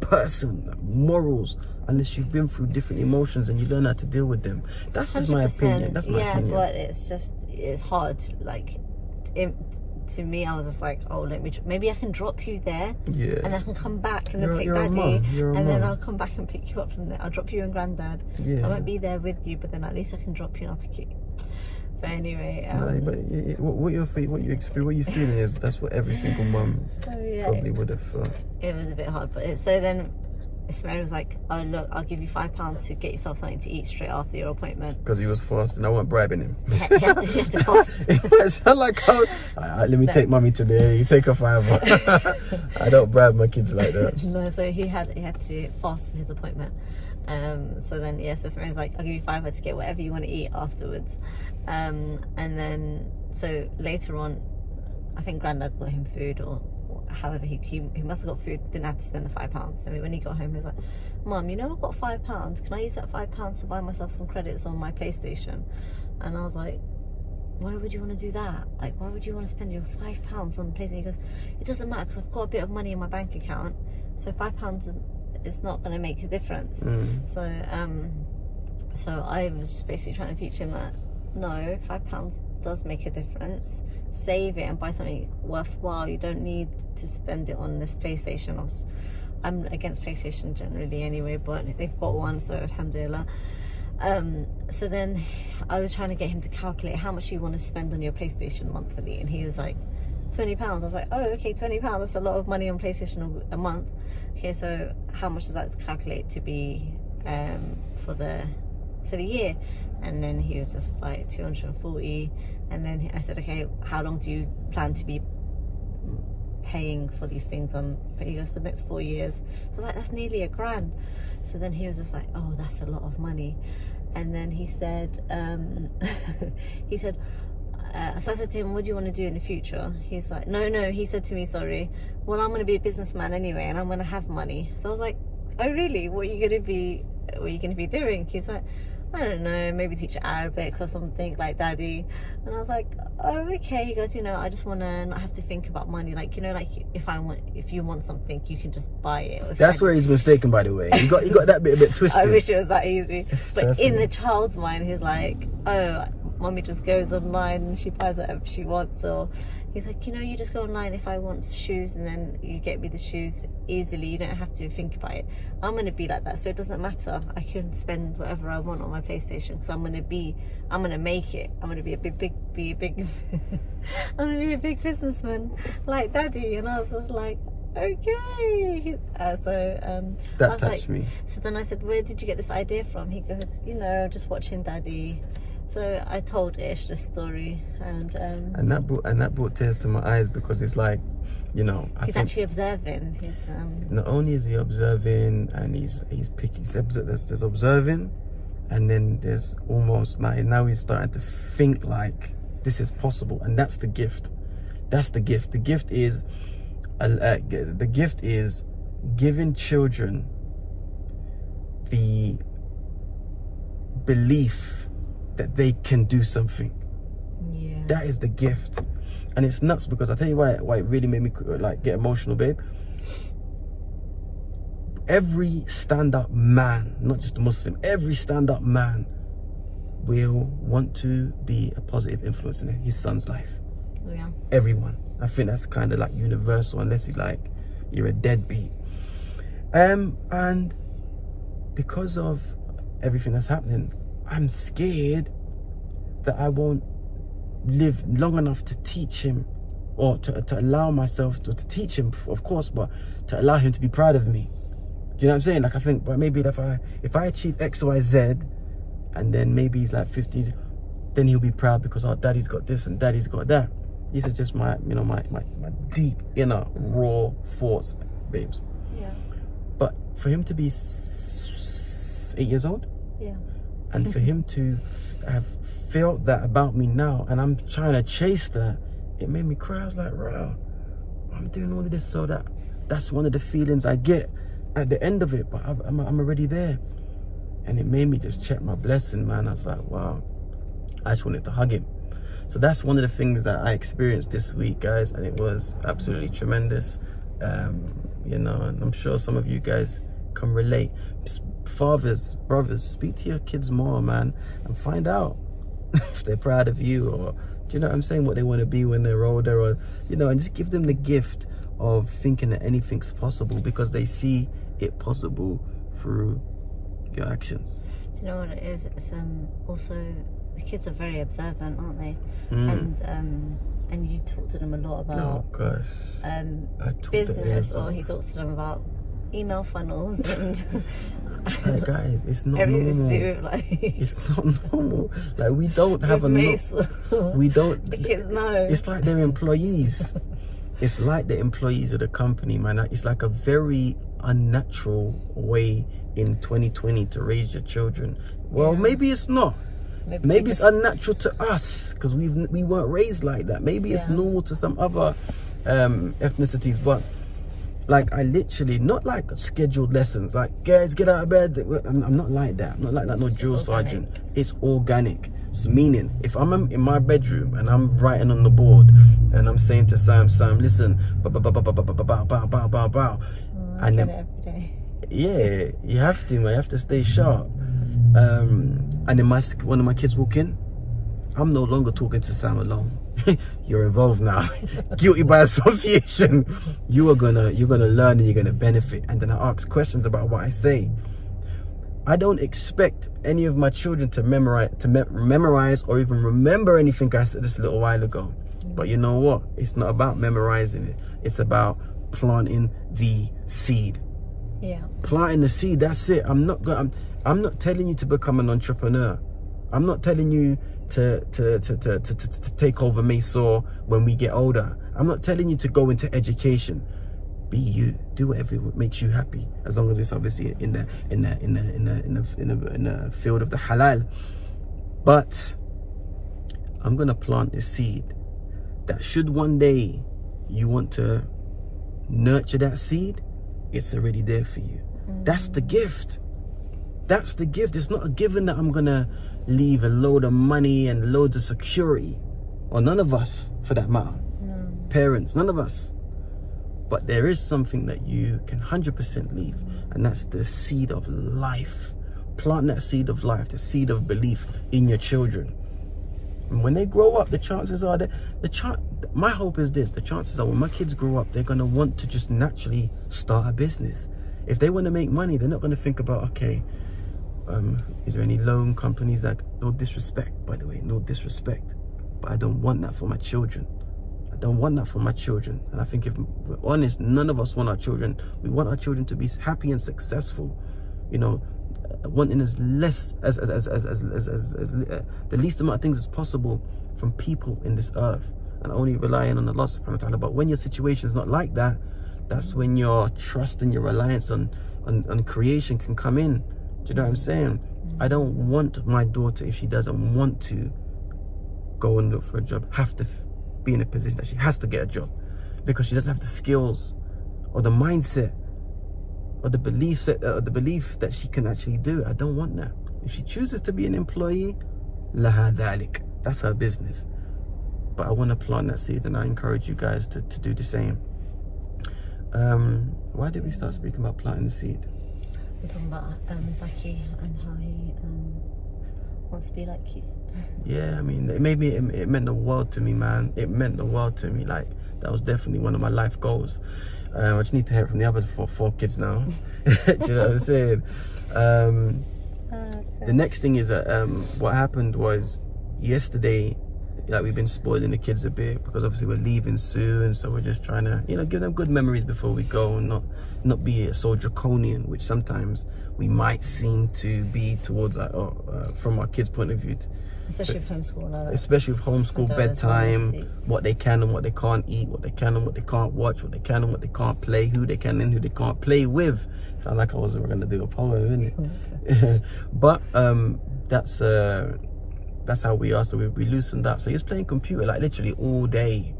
person, morals, unless you've been through different emotions and you learn how to deal with them. That's just my opinion. That's my opinion. Yeah, but it's hard. Like, to me, I was just like, oh, maybe I can drop you there, yeah, and then I can come back and then take daddy, and then I'll come back and pick you up from there. I'll drop you and granddad. Yeah. So I won't be there with you, but then at least I can drop you and I'll pick you. But anyway, what you feeling is that's what every single mum probably would have felt. It was a bit hard, but so then Ismail was like, oh look, I'll give you £5 to get yourself something to eat straight after your appointment. Because he was fast and I wasn't bribing him. He had to fast. It was like, let me take mummy today, you take a £5. I don't bribe my kids like that. No, so he had to fast for his appointment. So then so Ismail was like, I'll give you £5 to get whatever you want to eat afterwards. And then so later on, I think granddad got him food, or however he must have got food, didn't have to spend the £5. So when he got home, he was like, Mum, you know I've got £5, can I use that £5 to buy myself some credits on my PlayStation? And I was like, why would you want to do that? Like, why would you want to spend your £5 on PlayStation? He goes, it doesn't matter, because I've got a bit of money in my bank account, so £5 is not going to make a difference. So I was just basically trying to teach him that no, £5 does make a difference. Save it and buy something worthwhile. You don't need to spend it on this PlayStation. I'm against PlayStation generally anyway, but they've got one, so alhamdulillah. So then I was trying to get him to calculate how much you want to spend on your PlayStation monthly, and he was like, £20. I was like, oh, okay, £20, that's a lot of money on PlayStation a month. Okay, so how much does that calculate to be for the year? And then he was just like 240. And then I said, okay, how long do you plan to be paying for these things on? But he goes, for the next 4 years. So I was like, that's nearly £1,000. So then he was just like, oh, that's a lot of money. And then he said So I said to him, what do you want to do in the future? He's like, no, he said to me, sorry, well, I'm going to be a businessman anyway, and I'm going to have money. So I was like, oh really? What are you going to be doing? He's like, I don't know, maybe teach Arabic or something like daddy. And I was like, oh okay. He goes, I just want to not have to think about money, like, like if you want something, you can just buy it. Or That's where he's mistaken, by the way. He got that bit a bit twisted. I wish it was that easy. But in the child's mind, he's like, oh, mommy just goes online and she buys whatever she wants. Or he's like, you just go online if I want shoes, and then you get me the shoes easily. You don't have to think about it. I'm going to be like that, so it doesn't matter. I can spend whatever I want on my PlayStation, because I'm going to make it. I'm going to be a big I'm going to be a big businessman like daddy. And I was just like, okay. That touched me. So then I said, where did you get this idea from? He goes, just watching daddy. So I told Ish the story, and that brought tears to my eyes, because it's like, he's actually observing. He's not only is he observing, and he's picking. There's observing, and then there's almost like now he's starting to think like this is possible, and that's the gift. That's the gift. The gift is giving children the belief that they can do something. Yeah. That is the gift. And it's nuts, because I'll tell you why it really made me like get emotional, babe. Every stand-up man, not just a Muslim, every stand-up man will want to be a positive influence in his son's life. Yeah. Everyone. I think that's kind of like universal, unless you're a deadbeat. And because of everything that's happening, I'm scared that I won't live long enough to teach him, or to allow myself to teach him, of course, but to allow him to be proud of me. Do you know what I'm saying? Like, I think, but maybe if I achieve X, Y, Z, and then maybe he's like 50, then he'll be proud because, oh, daddy's got this and daddy's got that. This is just my deep inner raw thoughts, babes. Yeah. But for him to be 8 years old, yeah, and for him to have felt that about me now, and I'm trying to chase that, it made me cry. I was like, wow, I'm doing all of this so that's one of the feelings I get at the end of it, but I'm already there. And it made me just check my blessing, man. I was like, wow, I just wanted to hug him. So that's one of the things that I experienced this week, guys, and it was absolutely tremendous. And I'm sure some of you guys can relate. Fathers, brothers, speak to your kids more, man, and find out if they're proud of you, or do you know what I'm saying, what they want to be when they're older, or and just give them the gift of thinking that anything's possible, because they see it possible through your actions. Do you know what it is? It's also, the kids are very observant, aren't they? And you talk to them a lot about business, or he talks to them about email funnels and guys, it's not everything normal. To do with, like, it's not normal. Like, we don't have we don't. The kids know. It's like they're employees. It's like the employees of the company, man. It's like a very unnatural way in 2020 to raise your children. Well, maybe it's not. Maybe it's unnatural to us because we weren't raised like that. Maybe it's normal to some other ethnicities, but like, I literally, not like scheduled lessons, like, guys, get out of bed. I'm not like that. I'm not like that, no drill sergeant. It's organic. So meaning, if I'm in my bedroom and I'm writing on the board and I'm saying to Sam, listen, bow, and then every day. Yeah, you have to, man. You have to stay sharp. And then one of my kids walk in. I'm no longer talking to Sam alone. You're involved now. Guilty by association. You're gonna learn and you're gonna benefit. And then I ask questions about what I say. I don't expect any of my children to memorize or even remember anything I said this a little while ago. But you know what? It's not about memorizing it. It's about planting the seed. Yeah. Planting the seed. That's it. I'm not telling you to become an entrepreneur. I'm not telling you to take over Mysore when we get older. I'm not telling you to go into education. Be you. Do whatever makes you happy, as long as it's obviously in the field of the halal. But I'm going to plant this seed that should one day you want to nurture that seed, it's already there for you. That's the gift. That's the gift. It's not a given that I'm going to leave a load of money and loads of security, or none of us for that matter. No. Parents, none of us. But there is something that you can 100% leave, and that's the seed of life. Plant that seed of life, the seed of belief in your children. And when they grow up, the chances are that my hope is this: the chances are when my kids grow up, they're going to want to just naturally start a business. If they want to make money, they're not going to think about, okay, is there any loan companies that, no disrespect, by the way, no disrespect, but I don't want that for my children. I don't want that for my children. And I think if we're honest, none of us want our children. We want our children to be happy and successful, you know, wanting as less as the least amount of things as possible from people in this earth, and only relying on Allah subhanahu wa ta'ala. But when your situation is not like that, that's when your trust and your reliance on creation can come in. Do you know what I'm saying? I don't want my daughter, if she doesn't want to go and look for a job, have to be in a position that she has to get a job because she doesn't have the skills or the mindset or the belief that she can actually do it. I don't want that. If she chooses to be an employee, laha dhalik, that's her business. But I want to plant that seed, and I encourage you guys to do the same. Why did we start speaking about planting the seed? We're talking about Zaki and how he wants to be like you. Yeah, I mean, it meant the world to me, man. It meant the world to me. Like, that was definitely one of my life goals. I just need to hear it from the other four kids now. Do you know what I'm saying? The next thing is that what happened was yesterday, like, we've been spoiling the kids a bit because obviously we're leaving soon, so we're just trying to, you know, give them good memories before we go and not be so draconian, which sometimes we might seem to be towards from our kids' point of view. Especially with homeschool. Like that. Especially with homeschool, bedtime, what they can and what they can't eat, what they can and what they can't watch, what they can and what they can't play, who they can and who they can't play with. Sound like I was going to do a poem, innit? But that's how we are. So we loosened up. So he's playing computer like literally all day.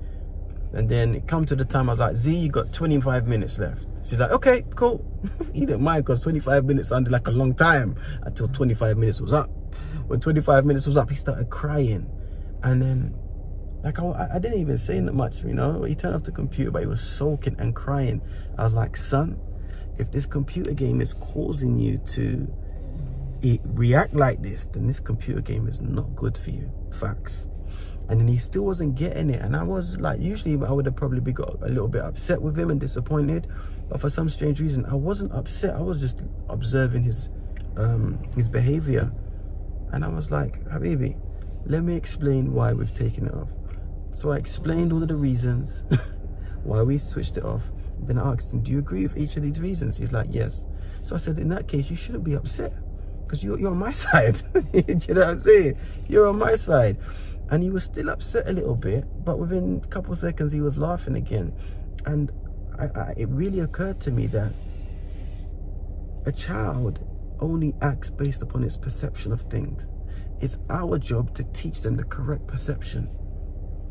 And then it come to the time I was like, Z, you got 25 minutes left. She's like, okay, cool. He didn't mind because 25 minutes sounded like a long time until 25 minutes was up. When 25 minutes was up, he started crying. And then, like, I didn't even say much, you know. He turned off the computer, but he was soaking and crying. I was like, son, if this computer game is causing you to react like this, then this computer game is not good for you. Facts. And then he still wasn't getting it, and I was like, usually I would have probably got a little bit upset with him and disappointed, but for some strange reason I wasn't upset. I was just observing his behavior, and I was like, Habibi, let me explain why we've taken it off. So I explained all of the reasons why we switched it off. Then I asked him, do you agree with each of these reasons? He's like, yes. So I said, in that case, you shouldn't be upset because you're on my side. Do you know what I'm saying? You're on my side. And he was still upset a little bit, but within a couple of seconds he was laughing again. And it really occurred to me that a child only acts based upon its perception of things. It's our job to teach them the correct perception.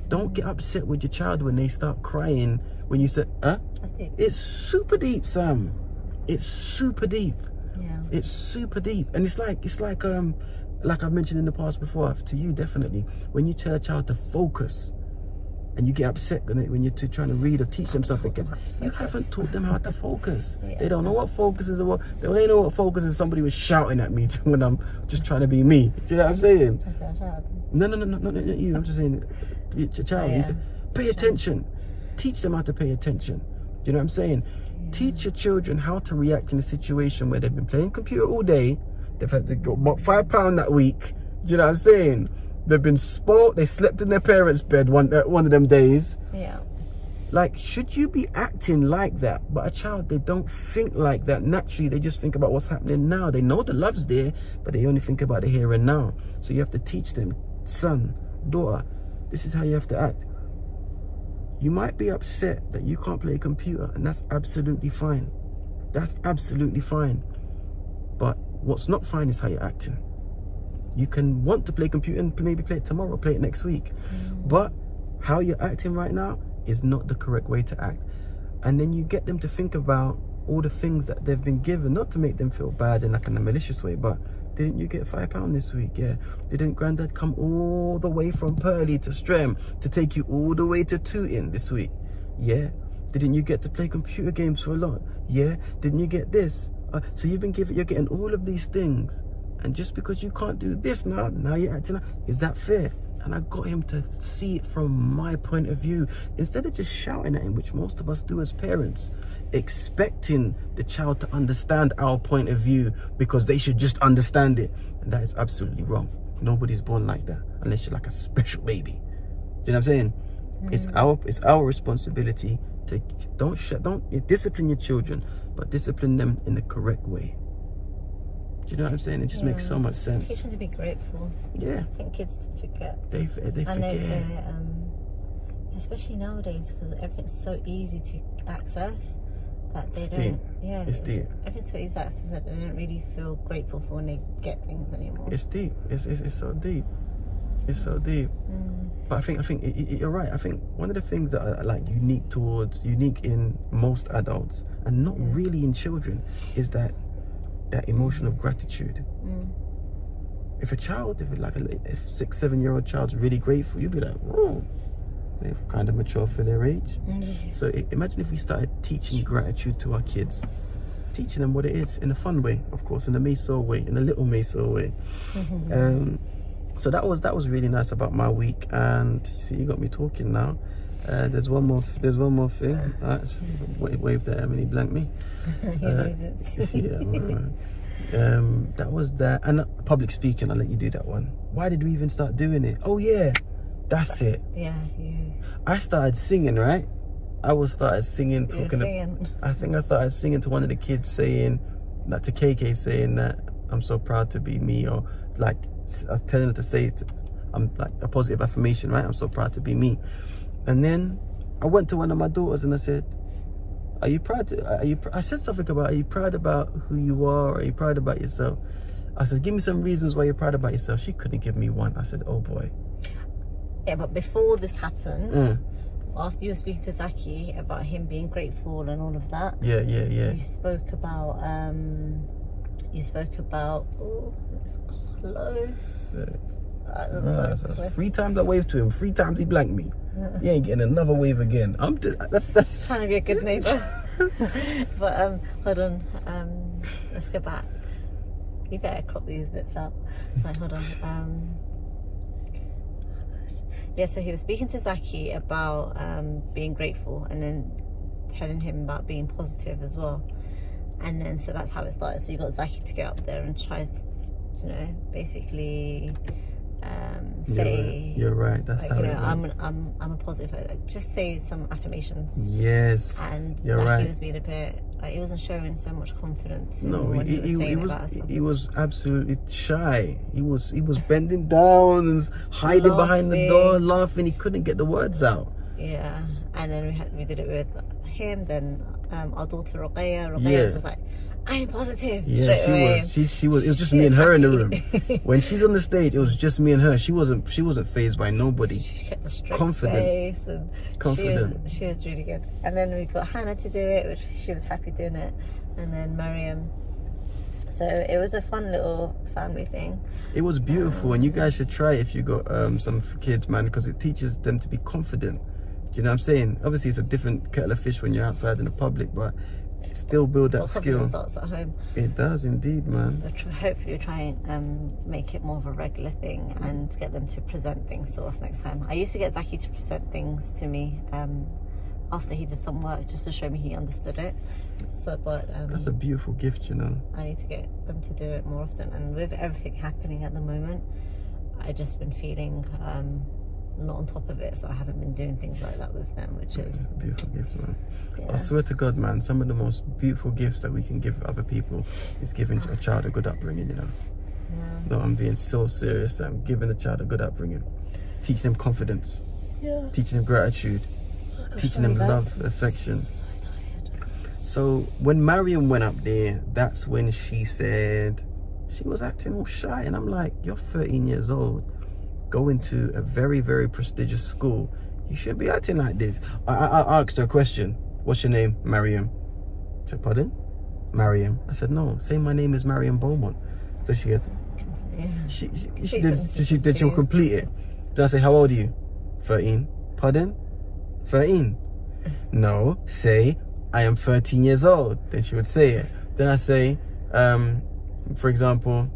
Don't get upset with your child when they start crying when you say, huh? That's deep. It's super deep, Sam. It's super deep. Yeah. It's super deep. And it's like I've mentioned in the past before, to you definitely, when you tell a child to focus and you get upset when you're trying to read or teach them something, you haven't taught them how to focus. Yeah. They don't know what focus is. They only know what focus is. Somebody was shouting at me when I'm just trying to be me. Do you know what I'm saying? No, not you. I'm just saying, child. Yeah. Pay attention. Teach them how to pay attention. Do you know what I'm saying? Yeah. Teach your children how to react in a situation where they've been playing computer all day. They've had to go about £5 that week. Do you know what I'm saying? They've been spoiled. They slept in their parents' bed one of them days. Yeah. Like, should you be acting like that? But a child, they don't think like that. Naturally, they just think about what's happening now. They know the love's there, but they only think about the here and now. So you have to teach them, son, daughter, this is how you have to act. You might be upset that you can't play a computer, and that's absolutely fine. That's absolutely fine. But what's not fine is how you're acting. You can want to play computer and maybe play it tomorrow, play it next week. But how you're acting right now is not the correct way to act. And then you get them to think about all the things that they've been given, not to make them feel bad in like in a malicious way, but didn't you get £5 this week? Yeah. Didn't granddad come all the way from Purley to Strem to take you all the way to Tooting this week? Yeah. Didn't you get to play computer games for a lot? Yeah. Didn't you get this? So you're getting all of these things, and just because you can't do this now you're acting like, is that fair? And I got him to see it from my point of view, instead of just shouting at him, which most of us do as parents, expecting the child to understand our point of view because they should just understand it. And that is absolutely wrong. Nobody's born like that unless you're like a special baby. Do you know what I'm saying? It's our responsibility to don't discipline your children, but discipline them in the correct way. Do you know what I'm saying? It just makes so much sense. Teach them to be grateful. Yeah. I think kids forget. They forget. Especially nowadays, because everything's so easy to access that they It's don't. deep. Yeah, It's deep. Everything's so easy to access that they don't really feel grateful for when they get things anymore. It's deep. It's so deep. It's so deep. But I think you're right. I think one of the things that are like unique in most adults and not really in children is that emotion of gratitude. If a 6-7-year-old child's really grateful, you'd be like, whoa, they're kind of mature for their age. So imagine if we started teaching gratitude to our kids, teaching them what it is in a fun way, of course, in a Meso way, in a little Meso way. So that was really nice about my week. And you see, you got me talking now. There's one more thing. Wave there, Emily, blank me. That was that. And public speaking, I'll let you do that one. Why did we even start doing it? Oh yeah, that's it. Yeah, I started singing, right? Started singing, I think I started singing to one of the kids, saying that, to KK, saying that I'm so proud to be me, or like I was telling her to say it, I'm like a positive affirmation, right? I'm so proud to be me. And then I went to one of my daughters and I said, are you proud I said something about, are you proud about who you are? Or are you proud about yourself? I said, give me some reasons why you're proud about yourself. She couldn't give me one. I said, oh boy. Yeah, but before this happened, after you were speaking to Zaki about him being grateful and all of that, you spoke about oh, it's close. That's 3 times I waved to him, 3 times he blanked me. He ain't getting another wave again. I'm just that's trying to be a good neighbour. But hold on, let's go back. You better crop these bits out. Right, hold on. Yeah, so he was speaking to Zaki about being grateful, and then telling him about being positive as well. And then so that's how it started. So you got Zaki to get up there and try to, basically say, you're right. That's like, how it went. I'm a positive. Just say some affirmations. Yes. And you're Zaki right. was being a bit like, he wasn't showing so much confidence. No, he was absolutely shy. He was bending down and hiding behind the door, laughing. He couldn't get the words out. Yeah, and then we did it with him. Then our daughter Ruqayya was just like, I'm positive. Yeah, she was. It was just me and her in the room. When she's on the stage, it was just me and her. She wasn't fazed by nobody. She kept a straight confident face, and confident. She was really good. And then we got Hannah to do it, which she was happy doing it, and then Mariam. So it was a fun little family thing. It was beautiful, and you guys should try it if you got some kids, man, because it teaches them to be confident. Do you know what I'm saying? Obviously, it's a different kettle of fish when you're outside in the public, but still build that skill. Starts at home. It does indeed, man. Hopefully try and make it more of a regular thing and get them to present things to us next time. I used to get Zaki to present things to me after he did some work, just to show me he understood it. So, but that's a beautiful gift, you know. I need to get them to do it more often. And with everything happening at the moment, I've just been feeling not on top of it, so I haven't been doing things like that with them, which is beautiful gifts, man. Yeah. I swear to God, man, some of the most beautiful gifts that we can give other people is giving a child a good upbringing, you know. No, I'm being so serious. I'm giving a child a good upbringing, teaching them confidence, teaching them gratitude, teaching them love, affection. So tired. So when Mariam went up there, that's when she said, She was acting all shy, and I'm like, you're 13 years old, going to a very, very prestigious school. You shouldn't be acting like this. I asked her a question. What's your name? Mariam. I said, pardon? Mariam. I said, no, say my name is Mariam Beaumont. So she had, she will complete it. Then I say, how old are you? 13. Pardon? 13. No, say I am 13 years old. Then she would say it. Then I say, for example,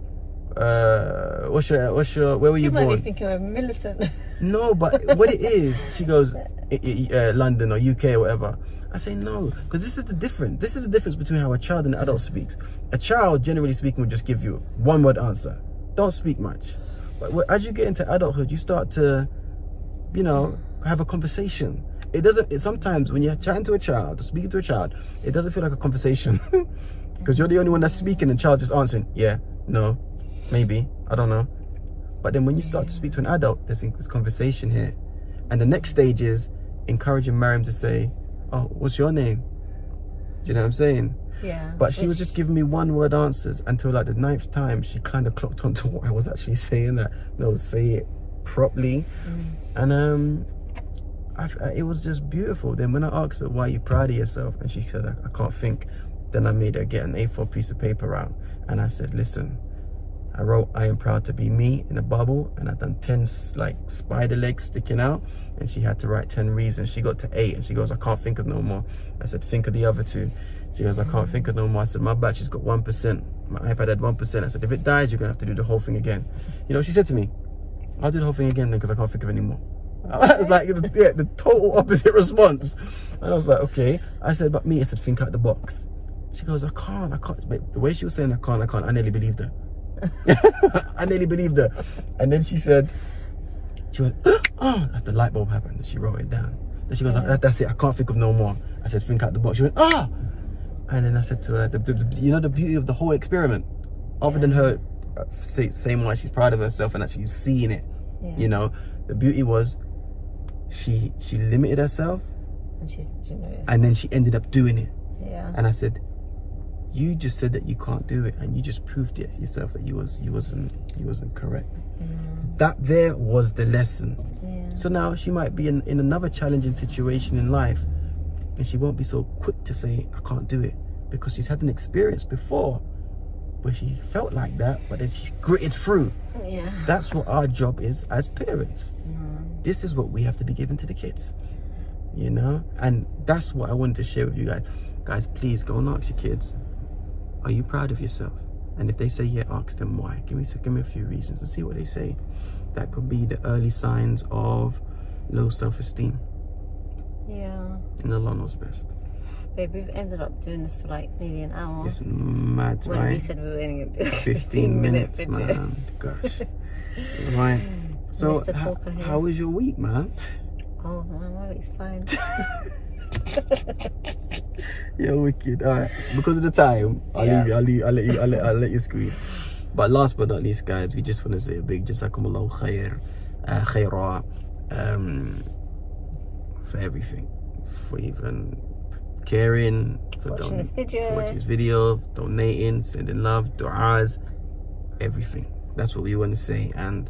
where were you born? You might be thinking I'm militant. No, but what it is, she goes, London or UK or whatever. I say no, because this is the difference. This is the difference between how a child and an adult speaks. A child, generally speaking, will just give you one word answer. Don't speak much. But as you get into adulthood, you start to, you know, have a conversation. Sometimes when you're chatting to a child, or speaking to a child, it doesn't feel like a conversation. Because you're the only one that's speaking and the child just answering, yeah, no, maybe, I don't know. But then when you start to speak to an adult, there's conversation here. And the next stage is encouraging Mariam to say, oh, what's your name? Do you know what I'm saying? Yeah. But she was just giving me one word answers until like the 9th time she kind of clocked onto what I was actually saying, that no, say it properly. And it was just beautiful. Then when I asked her, why are you proud of yourself? And she said, I can't think. Then I made her get an A4 piece of paper out. And I said, listen, I wrote, I am proud to be me in a bubble. And I've done 10 like spider legs sticking out. And she had to write 10 reasons. She got to 8 and she goes, I can't think of no more. I said, think of the other 2. She goes, I can't think of no more. I said, my battery's got 1%. My iPad had 1%. I said, if it dies, you're gonna have to do the whole thing again. You know, she said to me, I'll do the whole thing again then because I can't think of any more. It was like the total opposite response. And I was like, okay. I said, but me, I said, think out the box. She goes, I can't. But the way she was saying, I can't, I nearly believed her. I nearly believed her. And then she went, oh, that's the light bulb happened. She wrote it down. Then she goes, that's it, I can't think of no more. I said, think out the box. She went, ah! And then I said to her, you know the beauty of the whole experiment? Other than her saying why she's proud of herself and actually seeing it, you know, the beauty was she limited herself and then she ended up doing it. Yeah. And I said, you just said that you can't do it and you just proved it yourself that you wasn't correct. That there was the lesson. So now she might be in another challenging situation in life and she won't be so quick to say I can't do it because she's had an experience before where she felt like that, but then she gritted through. That's what our job is as parents. This is what we have to be giving to the kids, you know. And that's what I wanted to share with you guys. Please go and ask your kids, are you proud of yourself? And if they say yeah, ask them why. Give me a few reasons and see what they say. That could be the early signs of low self-esteem. And Allah knows best. Babe, we've ended up doing this for like nearly an hour. It's mad, when right? We said we were going to do 15 minutes, man. Gosh. Right. So, how was your week, man? Oh, man, my week's fine. You're wicked. All right. Because of the time, I'll let you squeeze. But last but not least, guys, we just want to say a big jazakumullahu khaira for everything, for even caring, for watching this video, donating, sending love, du'as, everything. That's what we want to say. And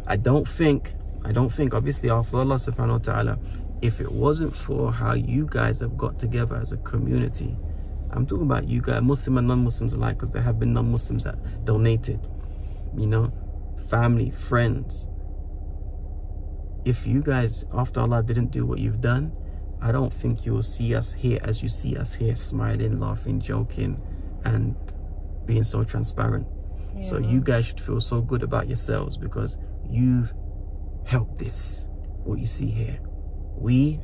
I don't think, obviously, after Allah subhanahu wa ta'ala, if it wasn't for how you guys have got together as a community, I'm talking about you guys, Muslim and non-Muslims alike, because there have been non-Muslims that donated, you know, family, friends. If you guys, after Allah, didn't do what you've done, I don't think you will see us here as you see us here, smiling, laughing, joking, and being so transparent. So you guys should feel so good about yourselves because you've helped this, what you see here.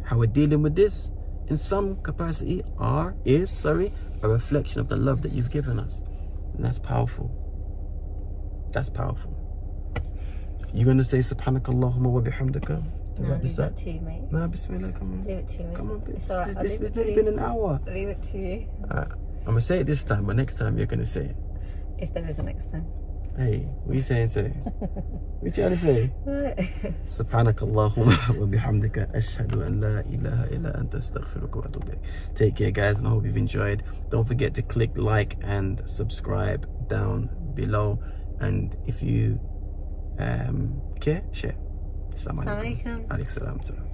How we're dealing with this, in some capacity, is a reflection of the love that you've given us. And that's powerful. That's powerful. You're going to say Subhanakallahumma wa bihamdika? No, leave that to you, mate. No, bismillah, come on. Leave it to me. Come on, it's alright. It's nearly been an hour. Leave it to you. I'm going to say it this time, but next time you're going to say it. If there is a next time. Hey, what are you saying, say? What you trying to say? Subhanakallahumma wa bihamdika ashhadu an la ilaha illa anta astaghfiruka wa atubu ilayk. Take care, guys, and I hope you've enjoyed. Don't forget to click like and subscribe down below. below, and if you care, share. Assalamu alaikum. Assalamu alaikum. Alaikum salam.